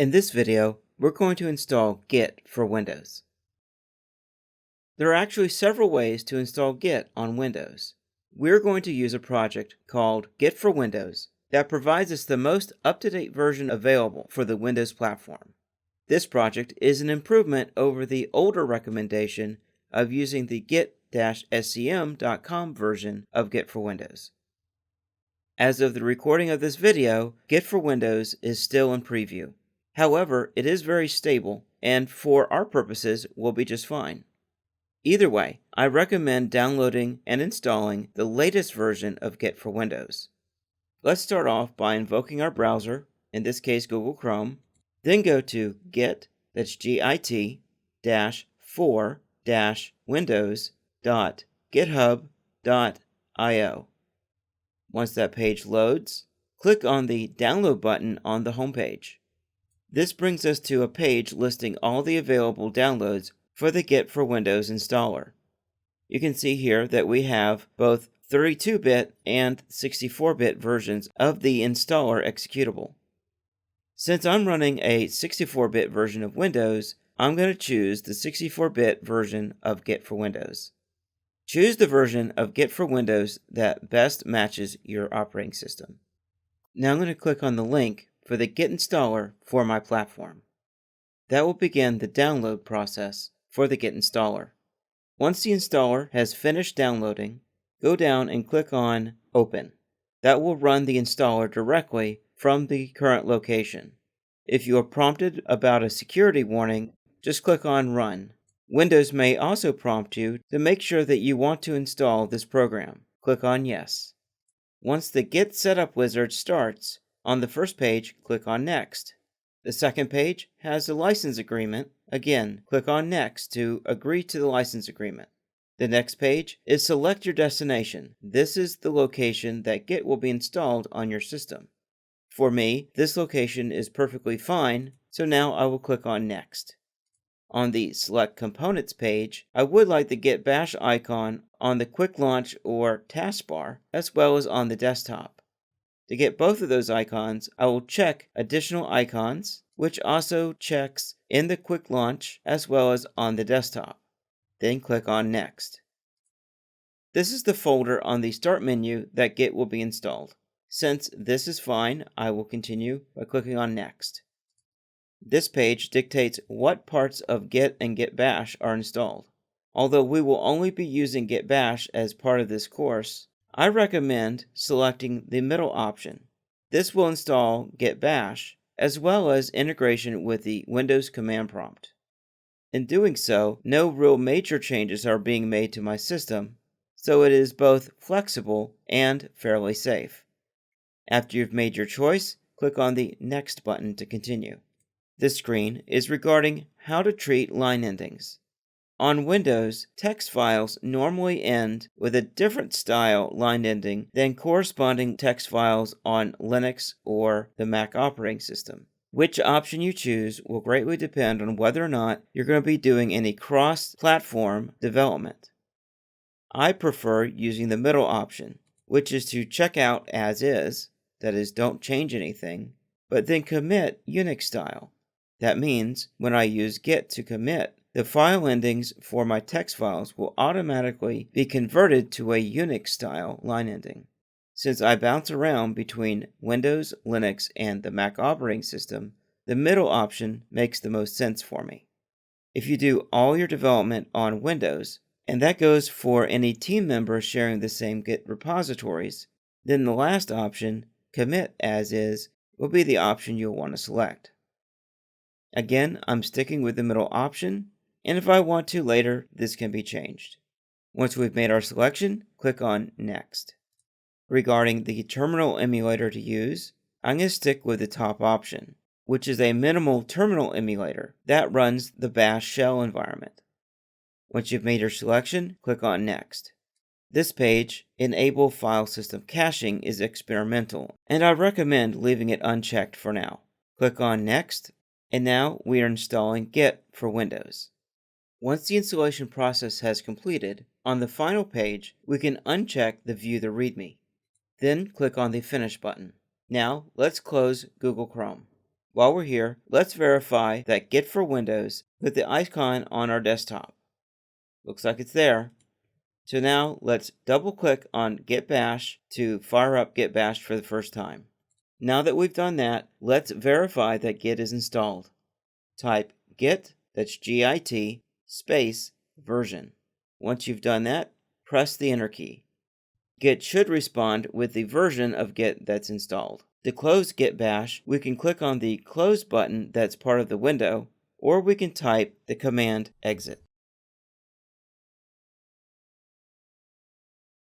In this video, we're going to install Git for Windows. There are actually several ways to install Git on Windows. We're going to use a project called Git for Windows that provides us the most up-to-date version available for the Windows platform. This project is an improvement over the older recommendation of using the git-scm.com version of Git for Windows. As of the recording of this video, Git for Windows is still in preview. However, it is very stable, and for our purposes will be just fine. Either way, I recommend downloading and installing the latest version of Git for Windows. Let's start off by invoking our browser, in this case Google Chrome, then go to git, that's git, -for-windows.github.io. Once that page loads, click on the download button on the home page. This brings us to a page listing all the available downloads for the Git for Windows installer. You can see here that we have both 32-bit and 64-bit versions of the installer executable. Since I'm running a 64-bit version of Windows, I'm going to choose the 64-bit version of Git for Windows. Choose the version of Git for Windows that best matches your operating system. Now I'm going to click on the link for the Git installer for my platform. That will begin the download process for the Git installer. Once the installer has finished downloading, go down and click on Open. That will run the installer directly from the current location. If you are prompted about a security warning, just click on Run. Windows may also prompt you to make sure that you want to install this program. Click on Yes. Once the Git Setup Wizard starts, on the first page, click on Next. The second page has the license agreement. Again, click on Next to agree to the license agreement. The next page is Select Your Destination. This is the location that Git will be installed on your system. For me, this location is perfectly fine, so now I will click on Next. On the Select Components page, I would like the Git Bash icon on the Quick Launch or taskbar, as well as on the desktop. To get both of those icons, I will check Additional Icons, which also checks in the Quick Launch as well as on the desktop. Then click on Next. This is the folder on the Start menu that Git will be installed. Since this is fine, I will continue by clicking on Next. This page dictates what parts of Git and Git Bash are installed. Although we will only be using Git Bash as part of this course, I recommend selecting the middle option. This will install Git Bash as well as integration with the Windows command prompt. In doing so, no real major changes are being made to my system, so it is both flexible and fairly safe. After you've made your choice, click on the Next button to continue. This screen is regarding how to treat line endings. On Windows, text files normally end with a different style line ending than corresponding text files on Linux or the Mac operating system. Which option you choose will greatly depend on whether or not you're going to be doing any cross-platform development. I prefer using the middle option, which is to check out as is, that is, don't change anything, but then commit Unix style. That means when I use Git to commit, the file endings for my text files will automatically be converted to a Unix-style line ending. Since I bounce around between Windows, Linux, and the Mac operating system, the middle option makes the most sense for me. If you do all your development on Windows, and that goes for any team member sharing the same Git repositories, then the last option, Commit As Is, will be the option you'll want to select. Again, I'm sticking with the middle option, and if I want to later, this can be changed. Once we've made our selection, click on Next. Regarding the terminal emulator to use, I'm going to stick with the top option, which is a minimal terminal emulator that runs the Bash shell environment. Once you've made your selection, click on Next. This page, Enable File System Caching, is experimental, and I recommend leaving it unchecked for now. Click on Next, and now we are installing Git for Windows. Once the installation process has completed, on the final page, we can uncheck the View the README. Then click on the Finish button. Now, let's close Google Chrome. While we're here, let's verify that Git for Windows with the icon on our desktop. Looks like it's there. So now let's double click on Git Bash to fire up Git Bash for the first time. Now that we've done that, let's verify that Git is installed. Type Git, that's Git, space, version. Once you've done that, press the Enter key. Git should respond with the version of Git that's installed. To close Git Bash, we can click on the Close button that's part of the window, or we can type the command exit.